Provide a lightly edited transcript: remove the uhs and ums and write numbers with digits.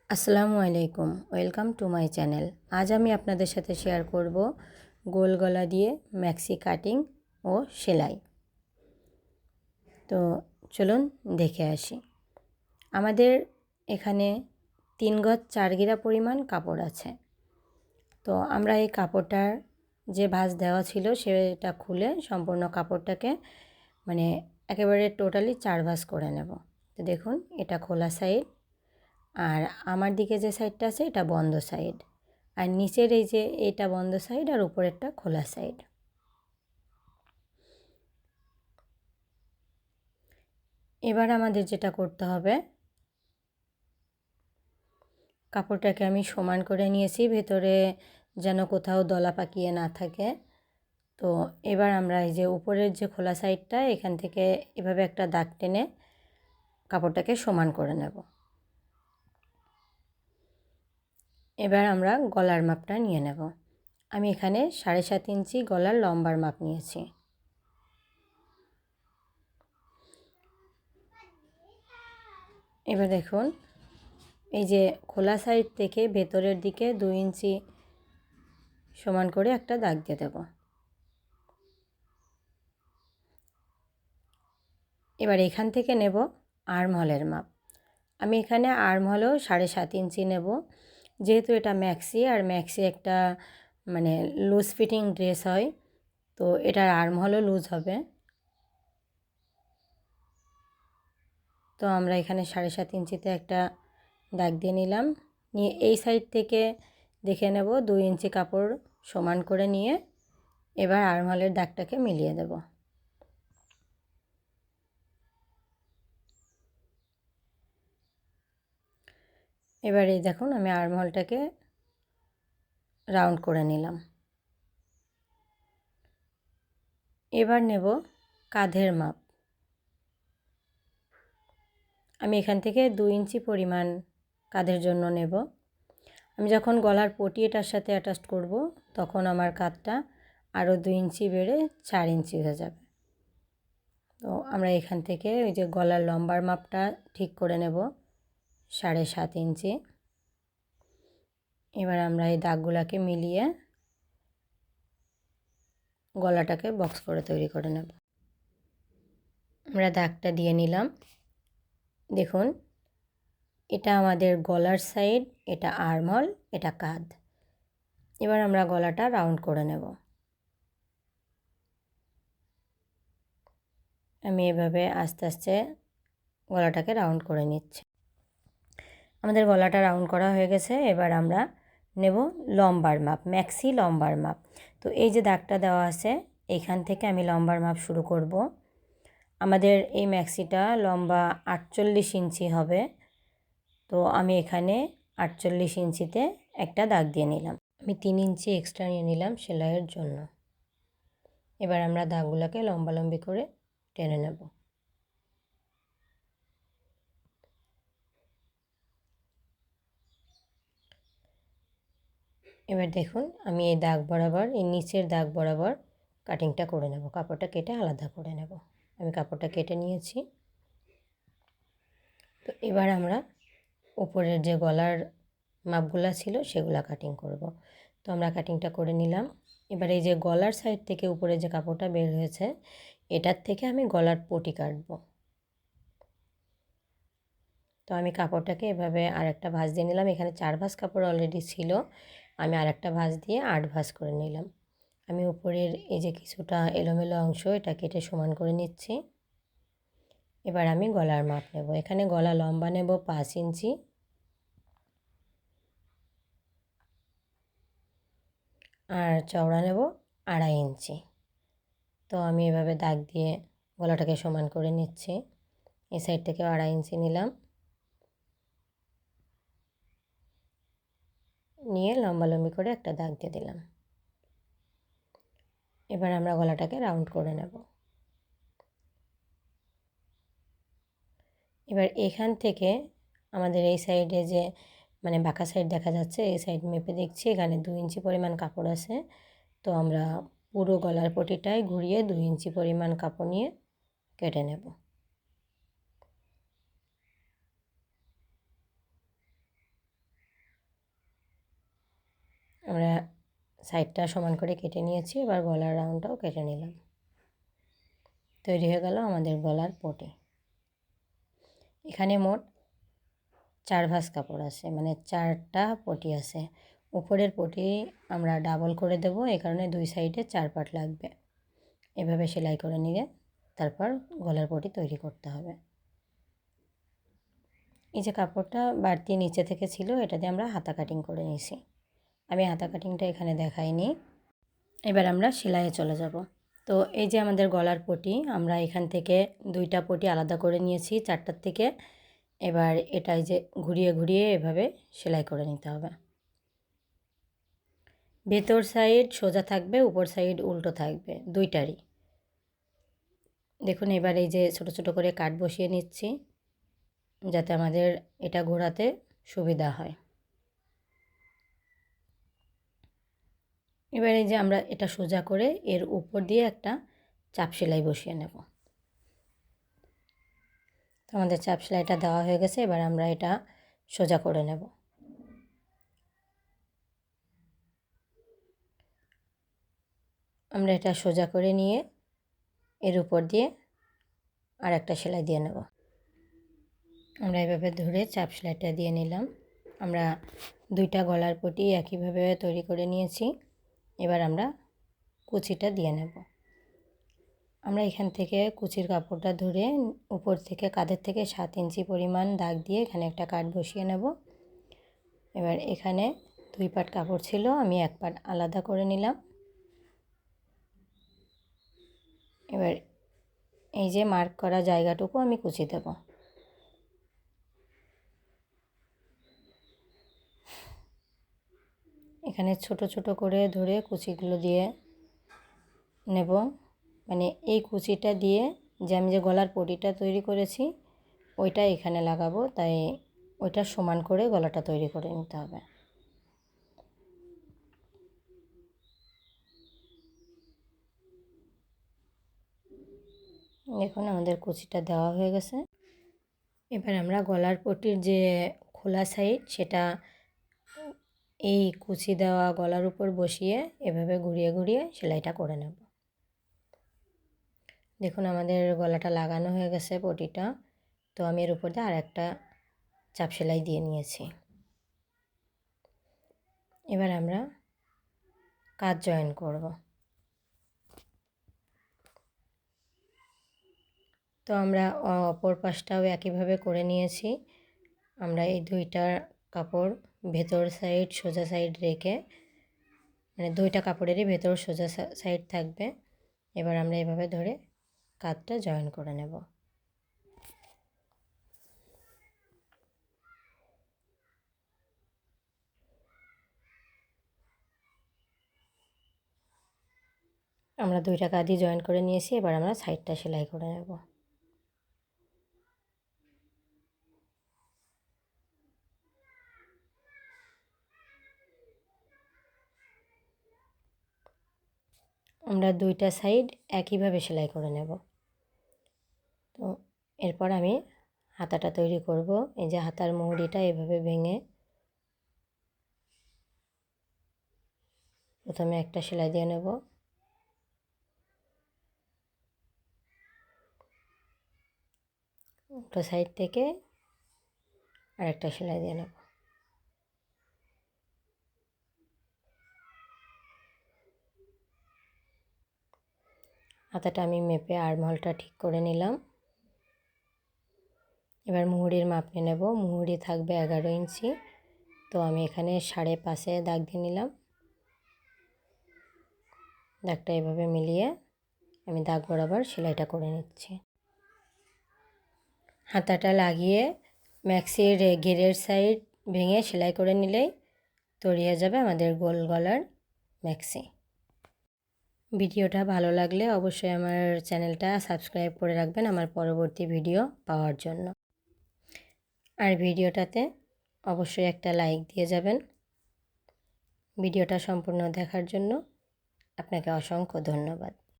আসসালামু আলাইকুম, welcome to my channel. আজ আমি আপনাদের সাথে শেয়ার করব গোল গলা দিয়ে ম্যাক্সি কাটিং ও সেলাই। তো চলুন দেখে আসি। আমাদের এখানে 3 গজ 4 গিরা পরিমাণ কাপড় আছে। তো আমরা এই কাপড়টার যে ভাঁজ দেওয়া ছিল সেটা খুলে সম্পূর্ণ কাপড়টাকে একেবারে টোটালি 4 ভাঁজ করে নেব। তো দেখুন, এটা খোলা সাইড, আর আমার দিকে যে সাইডটা আছে এটা বন্ধ সাইড, আর নিচের এই যে এটা বন্ধ সাইড আর উপরেরটা খোলা সাইড। এবার আমাদের যেটা করতে হবে, কাপড়টাকে আমি সমান করে নিয়েছি, ভেতরে যেন কোথাও দলা পাকিয়ে না থাকে। তো এবার আমরা এই যে উপরের যে খোলা সাইডটা, এখান থেকে এভাবে একটা দাগ টেনে কাপড়টাকে সমান করে নেব। এবার আমরা গলার মাপটা নিয়ে নেব। আমি এখানে 7.5 ইঞ্চি গলার লম্বার মাপ নিয়েছি। এবার দেখুন, এই যে খোলা সাইড থেকে ভেতরের দিকে 2 ইঞ্চি সমান করে একটা দাগ দিয়ে দেব। এবার এখান থেকে নেব আর্মহলের মাপ। আমি এখানে আর্মহলেও 7.5 ইঞ্চি নেব, যেহেতু এটা ম্যাক্সি, আর ম্যাক্সি একটা লুজ ফিটিং ড্রেস হয়, তো এটার আর্মহলও লুজ হবে। তো আমরা এখানে 7.5 ইঞ্চিতে একটা দাগ দিয়ে নিলাম। নিয়ে এই সাইড থেকে দেখে নেব 2 ইঞ্চি কাপড় সমান করে নিয়ে এবার আর্মহলের দাগটাকে মিলিয়ে দেব। এবার এই দেখুন, আমি আর্মহলটাকে রাউন্ড করে নিলাম। এবার নেব কাঁধের মাপ। আমি এখান থেকে 2 ইঞ্চি পরিমাণ কাঁধের জন্য নেব। আমি যখন গলার পটি এটার সাথে অ্যাটাচ করব, তখন আমার কাঁধটা আরও 2 ইঞ্চি বেড়ে 4 ইঞ্চি হয়ে যাবে। তো আমরা এখান থেকে ওই যে গলার লম্বার মাপটা ঠিক করে নেব 7.5 ইঞ্চি। এবার আমরা এই দাগগুলোকে মিলিয়ে গলাটাকে বক্স করে তৈরি করে নেব। আমরা দাগটা দিয়ে নিলাম। দেখুন, এটা আমাদের গলার সাইড, এটা আর্মহল, এটা কাঁধ। এবার আমরা গলাটা রাউন্ড করে নেব। আমি এভাবে আস্তে আস্তে গলাটাকে রাউন্ড করে নিচ্ছি। আমাদের গলাটা রাউন্ড করা হয়ে গেছে। এবার আমরা নেব লম্বার মাপ, ম্যাক্সি লম্বার মাপ। তো এই যে দাগটা দেওয়া আছে, এইখান থেকে আমি লম্বার মাপ শুরু করব। আমাদের এই ম্যাক্সিটা লম্বা 48 ইঞ্চি হবে। তো আমি এখানে 48 ইঞ্চিতে একটা দাগ দিয়ে নিলাম। আমি 3 ইঞ্চি এক্সট্রা নিয়ে নিলাম সেলাইয়ের জন্য। এবার আমরা দাগগুলোকে লম্বালম্বি করে টেনে নেব। এবার দেখুন, আমি এই দাগ বরাবর, এই নিচের দাগ বরাবর কাটিংটা করে নেব। কাপড়টা কেটে আলাদা করে নেব। আমি কাপড়টা কেটে নিয়েছি। তো এবার আমরা উপরের যে গলার মাপগুলো ছিল সেগুলো কাটিং করব। তো আমরা কাটিংটা করে নিলাম। এবার এই যে গলার সাইড থেকে উপরে যে কাপড়টা বের হয়েছে, এটার থেকে আমি গলার পটি কাটব। তো আমি কাপড়টাকে এভাবে আরেকটা ভাঁজ দিয়ে নিলাম। এখানে 4 ভাঁজ কাপড় অলরেডি ছিল, আমি আরেকটা ভাঁজ দিয়ে 8 ভাঁজ করে নিলাম। আমি উপরের এই যে কিছুটা এলোমেলো অংশ, এটা কেটে সমান করে নিচ্ছি। এবার আমি গলার মাপ নেব। এখানে গলা লম্বা নেব 5 ইঞ্চি, আর চওড়া নেব 2.5 ইঞ্চি। তো আমি এভাবে দাগ দিয়ে গলাটাকে সমান করে নিচ্ছি। এই সাইড থেকে 2.5 ইঞ্চি নিলাম, নিয়ে লম্বালম্বি করে একটা দাগ দিয়ে দিলাম। এবার আমরা গলাটাকে রাউন্ড করে নেব। এবার এখান থেকে আমাদের এই সাইডে যে বাঁকা সাইড দেখা যাচ্ছে, এই সাইড মেপে দেখছি এখানে 2 ইঞ্চি পরিমাণ কাপড় আছে। তো আমরা পুরো গলার পটিটায় ঘুরিয়ে 2 ইঞ্চি পরিমাণ কাপড় নিয়ে কেটে নেব। আমরা সাইডটা সমান করে কেটে নিয়েছি, এবার গলার রাউন্ডটাও কেটে নিলাম। তৈরি হয়ে গেল আমাদের গলার পটি। এখানে মোট 4 ভাঁজ কাপড় আছে, মানে 4টা পটি আছে। উপরের পটি আমরা ডাবল করে দেব, এই কারণে 2 সাইডে 4 পাট লাগবে। এভাবে সেলাই করে নিয়ে তারপর গলার পটি তৈরি করতে হবে। এই যে কাপড়টা বাড়তি নিচে থেকে ছিল, এটা দিয়ে আমরা হাতা কাটিং করে নিয়েছি। আমি হাতা কাটিংটা এখানে দেখাইনি। এবার আমরা সেলাইয়ে চলে যাব। তো এই যে আমাদের গলার পটি, আমরা এখান থেকে 2টা পটি আলাদা করে নিয়েছি 4টার থেকে। এবার এটাই যে ঘুরিয়ে ঘুরিয়ে এভাবে সেলাই করে নিতে হবে। ভেতর সাইড সোজা থাকবে, উপর সাইড উল্টো থাকবে, দুইটারই। দেখুন এবার এই যে ছোট ছোট করে কাট বসিয়ে নিচ্ছি, যাতে আমাদের এটা ঘোরাতে সুবিধা হয়। এবার এই যে আমরা এটা সোজা করে এর উপর দিয়ে একটা চাপ সেলাই বসিয়ে নেব। তো আমাদের চাপ সেলাইটা দেওয়া হয়ে গেছে, এবার আমরা এটা সোজা করে নেব। আমরা এটা সোজা করে নিয়ে এর উপর দিয়ে আর একটা সেলাই দিয়ে নেব। আমরা এভাবে ধরে চাপ সেলাইটা দিয়ে নিলাম। আমরা 2টা গলার পটি একইভাবে তৈরি করে নিয়েছি। এবার আমরা কুচিটা দিয়ে নেব। আমরা এখান থেকে কুচির কাপড়টা ধরে উপর থেকে কাঁধের থেকে 7 ইঞ্চি পরিমাণ দাগ দিয়ে এখানে একটা কাট বসিয়ে নেব। এবার এখানে 2 পাট কাপড় ছিল, আমি 1 পাট আলাদা করে নিলাম। এবার এই যে মার্ক করা জায়গাটুকু আমি কুচি দেব। এখানে ছোট ছোট করে ধরে কুচিগুলো দিয়ে নেব, মানে এই কুচিটা দিয়ে যে আমি যে গলার পটিটা তৈরি করেছি ওইটা এখানে লাগাবো, তাই ওইটা সমান করে গলাটা তৈরি করে নিতে হবে। দেখুন আমাদের কুচিটা দেওয়া হয়ে গেছে। এবার আমরা গলার পটির যে খোলা সাইড সেটা এই কুচি দেওয়া গলার উপর বসিয়ে এভাবে ঘুরিয়ে ঘুরিয়ে সেলাইটা করে নেব। দেখুন আমাদের গলাটা লাগানো হয়ে গেছে পটিটা। তো আমি এর উপর দিয়ে আর একটা চাপ সেলাই দিয়ে নিয়েছি। এবার আমরা কাজ জয়েন করব। তো আমরা অপর পাশটাও একইভাবে করে নিয়েছি। আমরা এই 2টা কাপড় ভেতর সাইড সোজা সাইড রেখে, মানে 2টা কাপড়েরই ভেতর সোজা সাইড থাকবে। এবার আমরা এভাবে ধরে কাঁধটা জয়েন করে নেব। আমরা 2টা কাঁধই জয়েন করে নিয়েছি, এবার আমরা সাইডটা সেলাই করে নেব। আমরা 2টা সাইড একইভাবে সেলাই করে নেব। তো এরপর আমি হাতাটা তৈরি করব। এই যে হাতার মুহুরিটা এভাবে ভেঙে প্রথমে একটা সেলাই দিয়ে নেব। উল্টো সাইড থেকে আরেকটা সেলাই দিয়ে নেব। হাতাটা আমি মেপে আর্মহোলটা ঠিক করে নিলাম। এবার মুহুরির মাপ নিয়ে নেব। মুহুরি থাকবে 11 ইঞ্চি, তো আমি এখানে 5.5 দাগ দিয়ে নিলাম। দাগটা এভাবে মিলিয়ে আমি দাগ বরাবর সেলাইটা করে নিচ্ছি। হাতাটা লাগিয়ে ম্যাক্সির ঘেরের সাইড ভেঙে সেলাই করে নিলেই তৈরি হয়ে যাবে আমাদের গোল গলার ম্যাক্সি। ভিডিওটা ভালো লাগলে অবশ্যই আমার চ্যানেলটা সাবস্ক্রাইব করে রাখবেন আমার পরবর্তী ভিডিও পাওয়ার জন্য। আর ভিডিওটাতে অবশ্যই একটা লাইক দিয়ে যাবেন। ভিডিওটা সম্পূর্ণ দেখার জন্য আপনাকে অসংখ্য ধন্যবাদ।